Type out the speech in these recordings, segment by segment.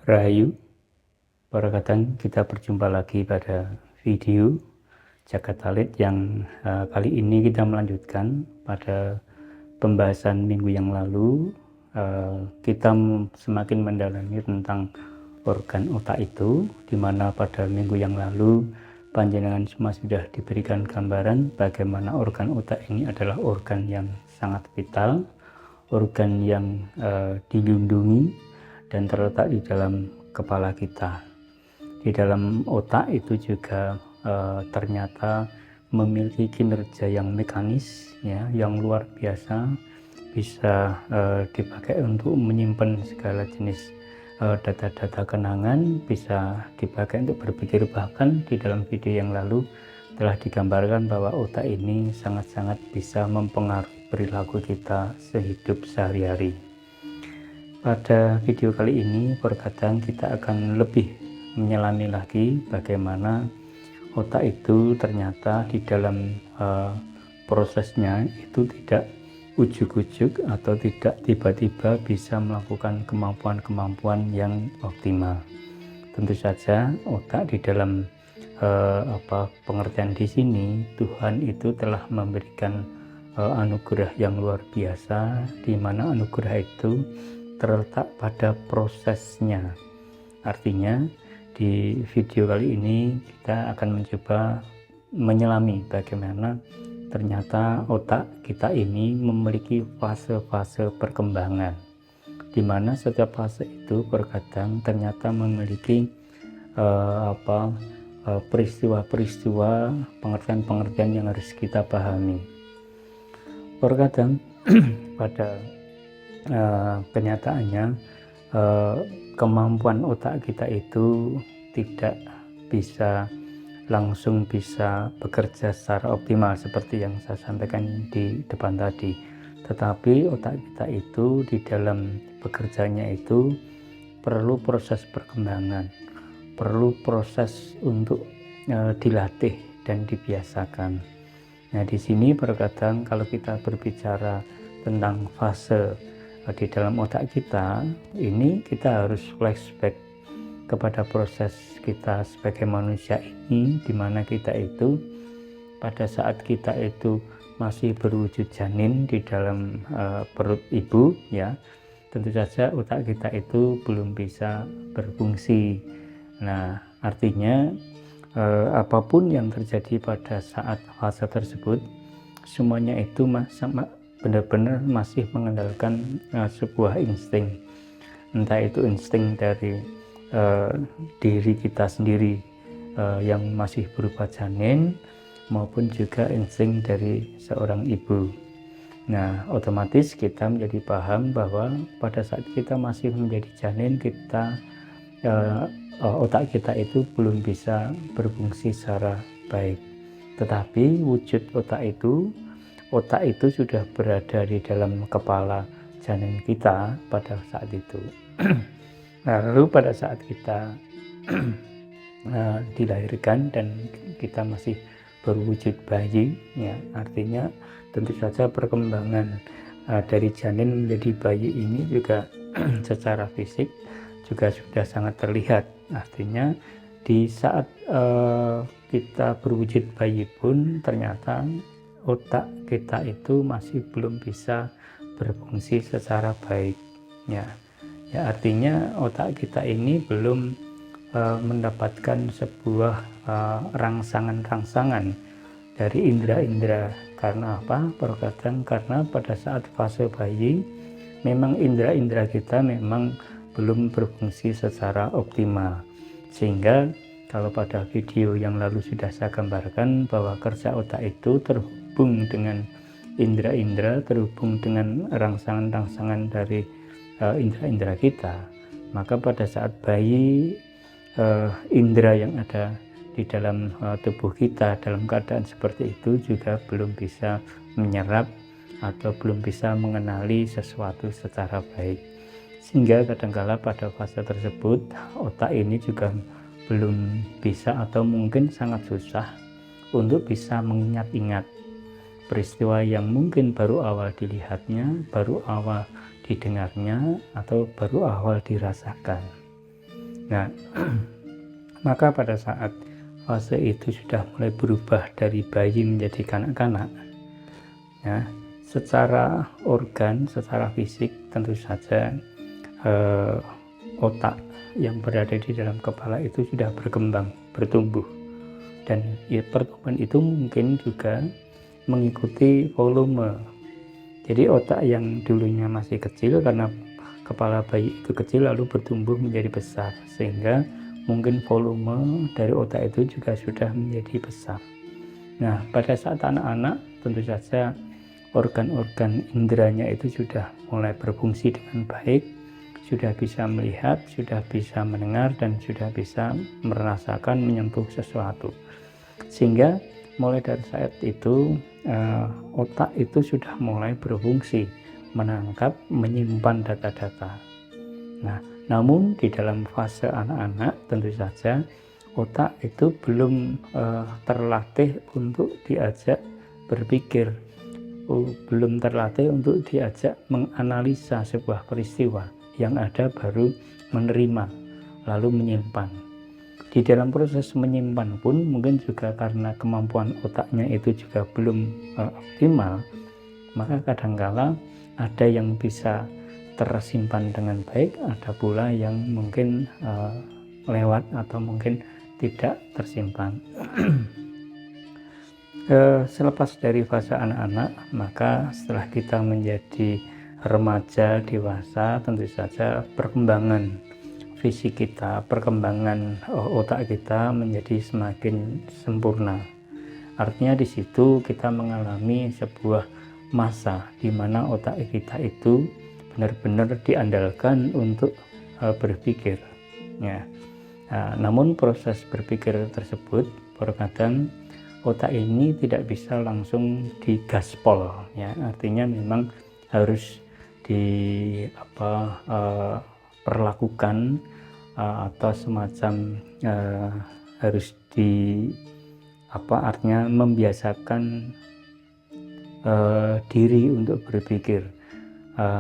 Rahayu, perkataan kita berjumpa lagi pada video Jagat Alit yang kali ini kita melanjutkan pada pembahasan minggu yang lalu. Kita semakin mendalami tentang organ otak itu, dimana pada minggu yang lalu panjenengan semua sudah diberikan gambaran bagaimana organ otak ini adalah organ yang sangat vital, organ yang dilindungi dan terletak di dalam kepala kita. Di dalam otak itu juga ternyata memiliki kinerja yang mekanis, ya, yang luar biasa, bisa dipakai untuk menyimpan segala jenis data-data kenangan, bisa dipakai untuk berpikir. Bahkan di dalam video yang lalu telah digambarkan bahwa otak ini sangat-sangat bisa mempengaruhi perilaku kita sehidup sehari-hari. Pada video kali ini perkataan kita akan lebih menyelami lagi bagaimana otak itu ternyata di dalam prosesnya itu tidak ujuk-ujuk atau tidak tiba-tiba bisa melakukan kemampuan-kemampuan yang optimal. Tentu saja otak di dalam pengertian di sini, Tuhan itu telah memberikan anugerah yang luar biasa, di mana anugerah itu terletak pada prosesnya. Artinya di video kali ini kita akan mencoba menyelami bagaimana ternyata otak kita ini memiliki fase-fase perkembangan, di mana setiap fase itu terkadang ternyata memiliki peristiwa-peristiwa, pengertian-pengertian yang harus kita pahami. Terkadang pada kenyataannya kemampuan otak kita itu tidak bisa langsung bisa bekerja secara optimal seperti yang saya sampaikan di depan tadi, tetapi otak kita itu di dalam bekerjanya itu perlu proses perkembangan, perlu proses untuk dilatih dan dibiasakan. Nah, di sini terkadang kalau kita berbicara tentang fase di dalam otak kita ini, kita harus flashback kepada proses kita sebagai manusia ini, di mana kita itu pada saat kita itu masih berwujud janin di dalam perut ibu, ya, tentu saja otak kita itu belum bisa berfungsi. Nah, artinya apapun yang terjadi pada saat fase tersebut, semuanya itu benar-benar masih mengandalkan sebuah insting, entah itu insting dari diri kita sendiri yang masih berupa janin, maupun juga insting dari seorang ibu. Nah, otomatis kita menjadi paham bahwa pada saat kita masih menjadi janin, kita otak kita itu belum bisa berfungsi secara baik, tetapi wujud otak itu sudah berada di dalam kepala janin kita pada saat itu. Lalu pada saat kita dilahirkan dan kita masih berwujud bayi, ya, artinya tentu saja perkembangan dari janin menjadi bayi ini juga secara fisik juga sudah sangat terlihat. Artinya di saat kita berwujud bayi pun ternyata otak kita itu masih belum bisa berfungsi secara baik, ya artinya otak kita ini belum mendapatkan sebuah rangsangan dari indera-indera. Karena apa? Terkadang karena pada saat fase bayi memang indera-indera kita memang belum berfungsi secara optimal, sehingga kalau pada video yang lalu sudah saya gambarkan bahwa kerja otak itu terhubung dengan indera-indera, terhubung dengan rangsangan-rangsangan dari indera-indera kita. Maka pada saat bayi, indera yang ada di dalam tubuh kita dalam keadaan seperti itu juga belum bisa menyerap atau belum bisa mengenali sesuatu secara baik, sehingga kadangkala pada fase tersebut otak ini juga belum bisa atau mungkin sangat susah untuk bisa mengingat-ingat peristiwa yang mungkin baru awal dilihatnya, baru awal didengarnya, atau baru awal dirasakan. Nah, maka pada saat fase itu sudah mulai berubah dari bayi menjadi kanak-kanak, ya, secara organ, secara fisik tentu saja otak yang berada di dalam kepala itu sudah berkembang, bertumbuh, dan ya, pertumbuhan itu mungkin juga mengikuti volume. Jadi otak yang dulunya masih kecil karena kepala bayi itu kecil lalu bertumbuh menjadi besar, sehingga mungkin volume dari otak itu juga sudah menjadi besar. Nah, pada saat anak-anak tentu saja organ-organ inderanya itu sudah mulai berfungsi dengan baik, sudah bisa melihat, sudah bisa mendengar, dan sudah bisa merasakan, menyentuh sesuatu. Sehingga mulai dari saat itu otak itu sudah mulai berfungsi menangkap, menyimpan data-data. Nah, namun di dalam fase anak-anak tentu saja otak itu belum terlatih untuk diajak berpikir, belum terlatih untuk diajak menganalisa sebuah peristiwa. Yang ada baru menerima lalu menyimpan. Di dalam proses menyimpan pun mungkin juga karena kemampuan otaknya itu juga belum optimal, maka kadangkala ada yang bisa tersimpan dengan baik, ada pula yang mungkin lewat atau mungkin tidak tersimpan. Selepas dari fase anak-anak, maka setelah kita menjadi remaja, dewasa, tentu saja perkembangan fisik kita, perkembangan otak kita menjadi semakin sempurna. Artinya di situ kita mengalami sebuah masa di mana otak kita itu benar-benar diandalkan untuk berpikir. Ya. Namun proses berpikir tersebut terkadang otak ini tidak bisa langsung digaspol, ya. Artinya memang harus perlakukan atau semacam harus artinya membiasakan diri untuk berpikir,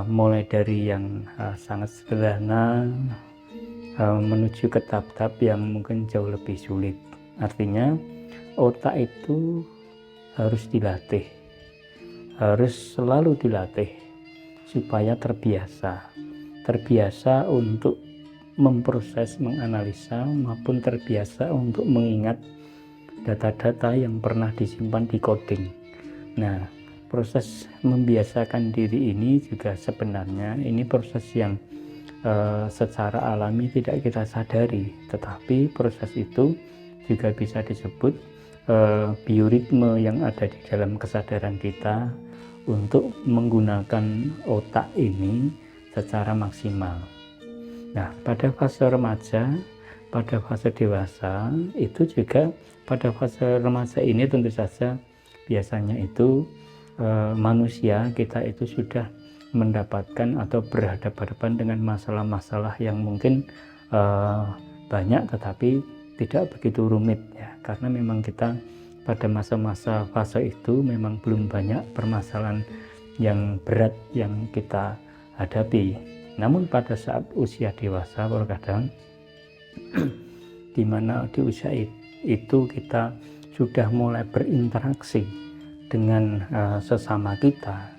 mulai dari yang sangat sederhana menuju ke tahap yang mungkin jauh lebih sulit. Artinya otak itu harus dilatih, harus selalu dilatih supaya terbiasa untuk memproses, menganalisa, maupun terbiasa untuk mengingat data-data yang pernah disimpan di coding. Nah, proses membiasakan diri ini juga sebenarnya ini proses yang secara alami tidak kita sadari, tetapi proses itu juga bisa disebut bioritme yang ada di dalam kesadaran kita untuk menggunakan otak ini secara maksimal. Nah, pada fase remaja, pada fase dewasa, itu juga pada fase remaja ini tentu saja biasanya itu manusia kita itu sudah mendapatkan atau berhadapan dengan masalah-masalah yang mungkin banyak tetapi tidak begitu rumit, ya, karena memang kita pada masa-masa fase itu memang belum banyak permasalahan yang berat yang kita hadapi. Namun pada saat usia dewasa terkadang di mana di usia itu kita sudah mulai berinteraksi dengan sesama kita.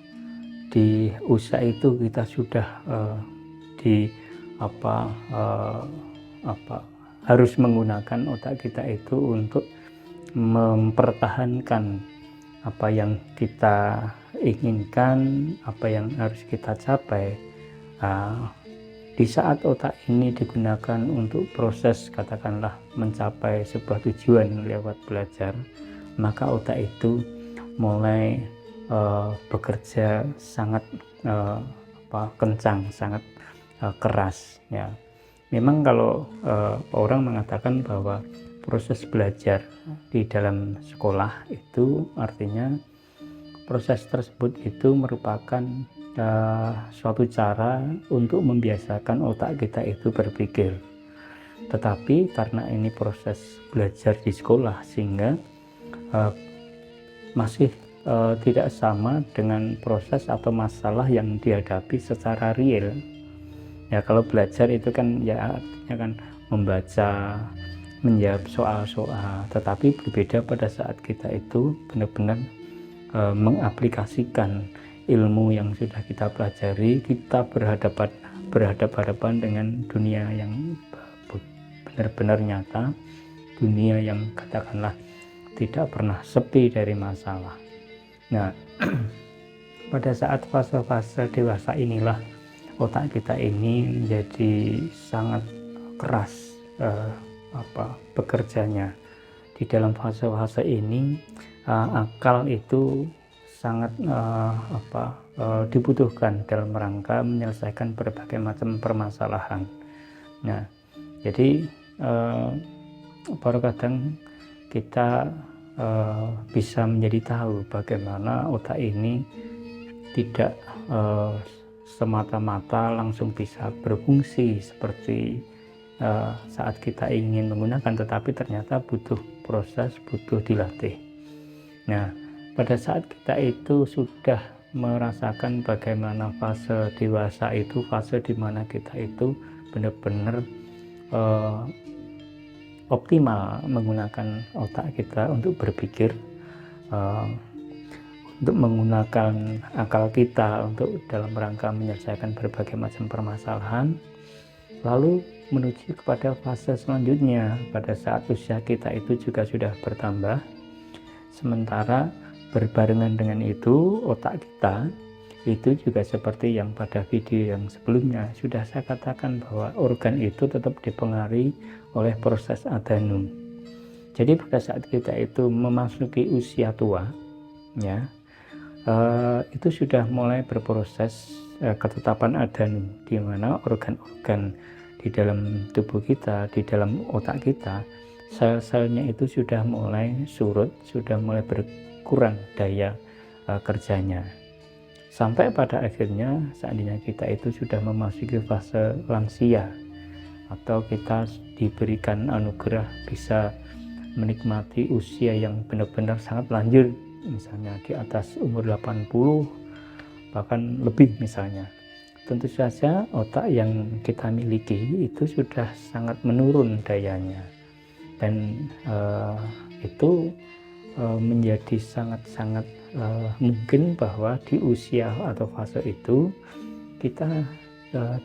Di usia itu kita sudah harus menggunakan otak kita itu untuk mempertahankan apa yang kita inginkan, apa yang harus kita capai. Di saat otak ini digunakan untuk proses katakanlah mencapai sebuah tujuan lewat belajar, maka otak itu mulai bekerja sangat kencang, sangat keras, ya. Memang kalau orang mengatakan bahwa proses belajar di dalam sekolah itu artinya proses tersebut itu merupakan suatu cara untuk membiasakan otak kita itu berpikir. Tetapi karena ini proses belajar di sekolah sehingga masih tidak sama dengan proses atau masalah yang dihadapi secara real. Ya, kalau belajar itu kan ya artinya kan membaca, menjawab soal-soal. Tetapi berbeda pada saat kita itu benar-benar mengaplikasikan ilmu yang sudah kita pelajari, kita berhadapan dengan dunia yang benar-benar nyata, dunia yang katakanlah tidak pernah sepi dari masalah. Nah, pada saat fase-fase dewasa inilah otak kita ini menjadi sangat keras bekerjanya. Di dalam fase-fase ini akal itu sangat dibutuhkan dalam rangka menyelesaikan berbagai macam permasalahan. Nah, jadi baru kadang kita bisa menjadi tahu bagaimana otak ini tidak semata-mata langsung bisa berfungsi seperti saat kita ingin menggunakan, tetapi ternyata butuh proses, butuh dilatih. Nah, pada saat kita itu sudah merasakan bagaimana fase dewasa itu, fase di mana kita itu benar-benar optimal menggunakan otak kita untuk berpikir, untuk menggunakan akal kita untuk dalam rangka menyelesaikan berbagai macam permasalahan, lalu menuju kepada fase selanjutnya pada saat usia kita itu juga sudah bertambah. Sementara berbarengan dengan itu, otak kita itu juga seperti yang pada video yang sebelumnya sudah saya katakan bahwa organ itu tetap dipengaruhi oleh proses adanum. Jadi pada saat kita itu memasuki usia tua, ya, itu sudah mulai berproses ketetapan adanum, di mana organ-organ di dalam tubuh kita, di dalam otak kita, sel-selnya itu sudah mulai surut, sudah mulai berkurang daya kerjanya. Sampai pada akhirnya seandainya kita itu sudah memasuki fase lansia, atau kita diberikan anugerah bisa menikmati usia yang benar-benar sangat lanjut, misalnya di atas umur 80 bahkan lebih misalnya, tentu saja otak yang kita miliki itu sudah sangat menurun dayanya, dan itu menjadi sangat-sangat mungkin bahwa di usia atau fase itu kita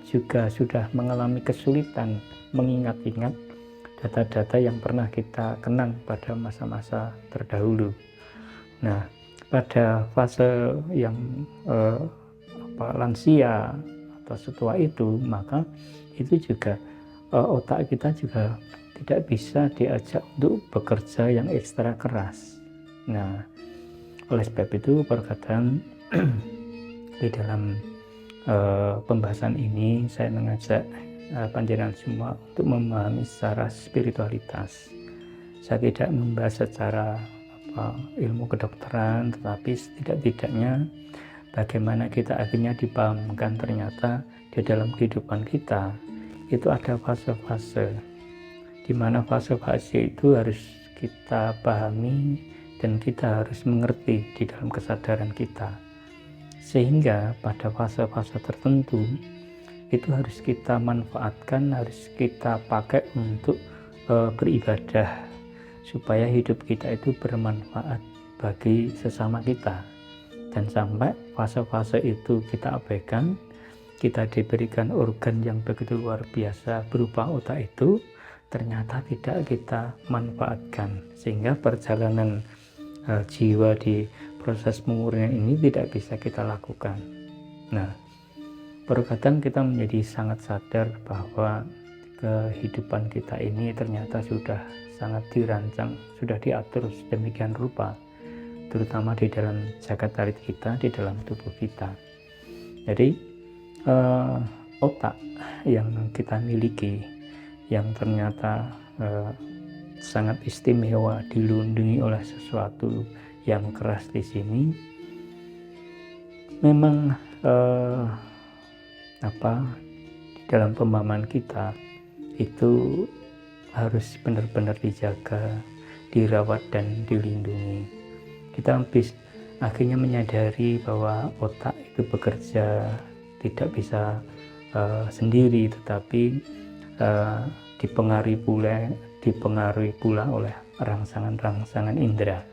juga sudah mengalami kesulitan mengingat-ingat data-data yang pernah kita kenang pada masa-masa terdahulu. Nah, pada fase yang lansia atau setua itu, maka itu juga otak kita juga tidak bisa diajak untuk bekerja yang ekstra keras. Nah, oleh sebab itu terkadang di dalam pembahasan ini saya mengajak panjenengan semua untuk memahami secara spiritualitas. Saya tidak membahas secara ilmu kedokteran, tetapi setidak-tidaknya bagaimana kita akhirnya dipahamkan ternyata di dalam kehidupan kita itu ada fase-fase, di mana fase-fase itu harus kita pahami dan kita harus mengerti di dalam kesadaran kita, sehingga pada fase-fase tertentu itu harus kita manfaatkan, harus kita pakai untuk beribadah, supaya hidup kita itu bermanfaat bagi sesama kita. Dan sampai fase-fase itu kita abaikan, kita diberikan organ yang begitu luar biasa berupa otak itu, ternyata tidak kita manfaatkan, sehingga perjalanan jiwa di proses pemurnian ini tidak bisa kita lakukan. Nah, terkadang kita menjadi sangat sadar bahwa kehidupan kita ini ternyata sudah sangat dirancang, sudah diatur sedemikian rupa, terutama di dalam jagat tarit kita, di dalam tubuh kita. Jadi otak yang kita miliki yang ternyata sangat istimewa, dilindungi oleh sesuatu yang keras di sini, memang di dalam pemahaman kita itu harus benar-benar dijaga, dirawat dan dilindungi. Kita akhirnya menyadari bahwa otak itu bekerja tidak bisa sendiri, tetapi dipengaruhi pula oleh rangsangan-rangsangan indera.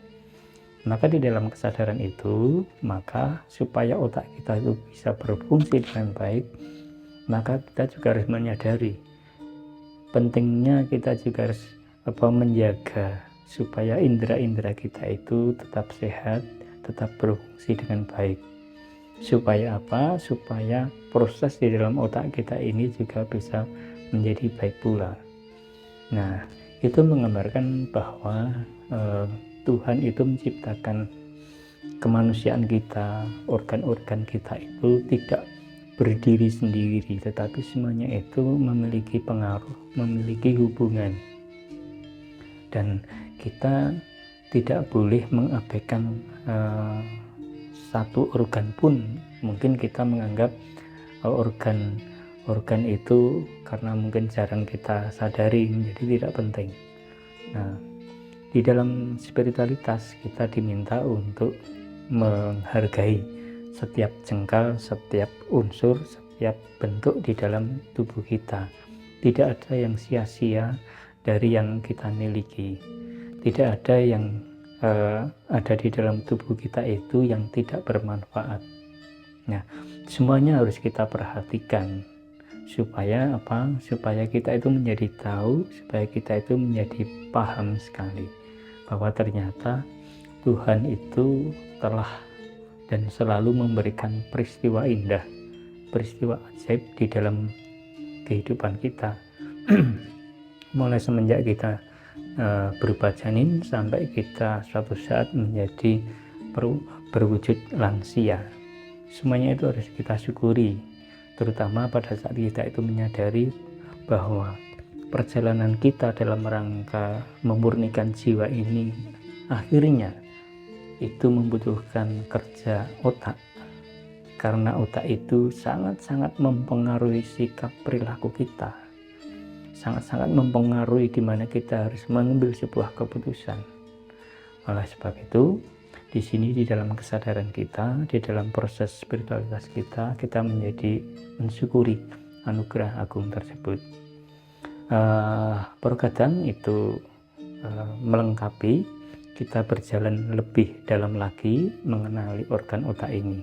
Maka di dalam kesadaran itu, maka supaya otak kita itu bisa berfungsi dengan baik, maka kita juga harus menyadari pentingnya kita juga harus menjaga supaya indera-indera kita itu tetap sehat, tetap berfungsi dengan baik. Supaya apa? Supaya proses di dalam otak kita ini juga bisa menjadi baik pula. Nah, itu menggambarkan bahwa Tuhan itu menciptakan kemanusiaan kita, organ-organ kita itu tidak berdiri sendiri, tetapi semuanya itu memiliki pengaruh, memiliki hubungan. Dan kita tidak boleh mengabaikan satu organ pun. Mungkin kita menganggap organ itu karena mungkin jarang kita sadari menjadi tidak penting. Nah, di dalam spiritualitas kita diminta untuk menghargai setiap jengkal, setiap unsur, setiap bentuk di dalam tubuh kita. Tidak ada yang sia-sia dari yang kita miliki. Tidak ada yang ada di dalam tubuh kita itu yang tidak bermanfaat. Nah, semuanya harus kita perhatikan supaya apa? Supaya kita itu menjadi tahu, supaya kita itu menjadi paham sekali bahwa ternyata Tuhan itu telah dan selalu memberikan peristiwa indah, peristiwa ajaib di dalam kehidupan kita. Mulai semenjak kita berubah janin sampai kita suatu saat menjadi berwujud lansia. Semuanya itu harus kita syukuri, terutama pada saat kita itu menyadari bahwa perjalanan kita dalam rangka memurnikan jiwa ini akhirnya itu membutuhkan kerja otak, karena otak itu sangat-sangat mempengaruhi sikap perilaku kita, sangat-sangat mempengaruhi di mana kita harus mengambil sebuah keputusan. Oleh sebab itu, di sini di dalam kesadaran kita, di dalam proses spiritualitas kita menjadi mensyukuri anugerah agung tersebut. Terkadang itu melengkapi kita berjalan lebih dalam lagi mengenali organ otak ini.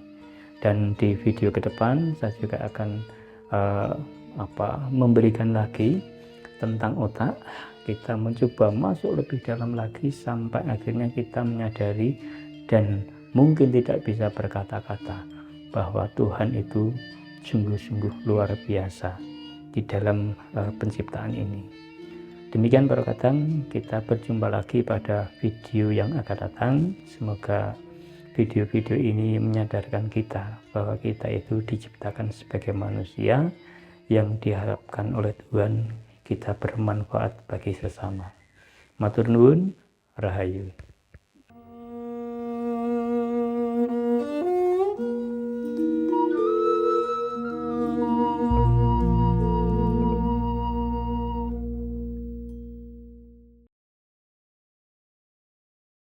Dan di video ke depan saya juga akan memberikan lagi tentang otak. Kita mencoba masuk lebih dalam lagi sampai akhirnya kita menyadari dan mungkin tidak bisa berkata-kata bahwa Tuhan itu sungguh-sungguh luar biasa di dalam penciptaan ini. Demikian perkataan, kita berjumpa lagi pada video yang akan datang. Semoga video-video ini menyadarkan kita bahwa kita itu diciptakan sebagai manusia yang diharapkan oleh Tuhan kita bermanfaat bagi sesama. Matur nuwun, rahayu.